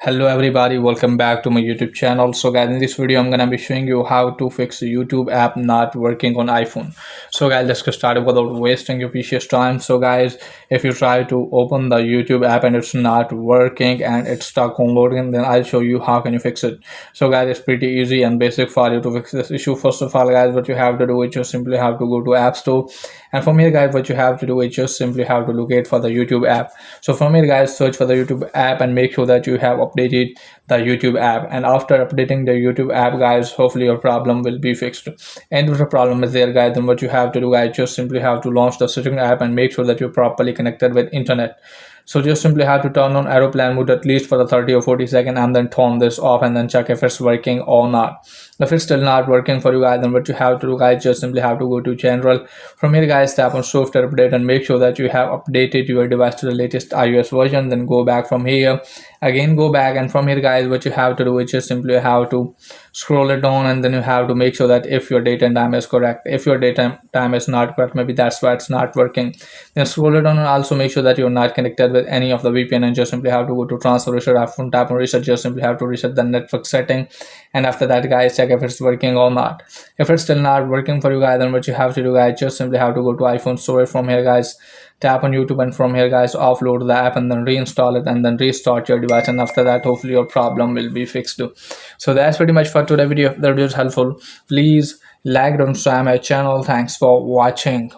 Hello everybody, welcome back to my YouTube channel. So guys, in this video I'm gonna be showing you how to fix the YouTube app not working on iPhone. So guys, let's get started without wasting your precious time. So guys, if you try to open the YouTube app and it's not working and it's stuck on loading, then I'll show you how can you fix it. So guys, it's pretty easy and basic for you to fix this issue. First of all guys, what you have to do is just simply have to go to App Store, and from here guys, what you have to do is just simply have to locate for the YouTube app. So from here guys, search for the YouTube app and make sure that you have updated the YouTube app. And after updating the YouTube app guys, hopefully your problem will be fixed. And if the problem is there guys, then what you have to do guys, just simply have to launch the setting app and make sure that you're properly connected with internet. So just simply have to turn on aeroplane mode at least for the 30 or 40 seconds and then turn this off and then check if it's working or not. If it's still not working for you guys, then what you have to do guys, just simply have to go to general. From here guys, tap on software update and make sure that you have updated your device to the latest iOS version. Then go back from here, again go back, and from here guys, what you have to do is just simply have to scroll it down, and then you have to make sure that if your date and time is correct. If your date and time is not correct, maybe that's why it's not working, then scroll it down and also make sure that you're not connected with any of the VPN, and just simply have to go to transfer reset iPhone, tap on reset, just simply have to reset the network setting. And after that guys, check if it's working or not. If it's still not working for you guys, then what you have to do guys, just simply have to go to iPhone store. From here guys, tap on YouTube, and from here guys, offload the app and then reinstall it and then restart your device. And after that, hopefully your problem will be fixed. So that's pretty much for today's video. If the video is helpful, please like and subscribe my channel. Thanks for watching.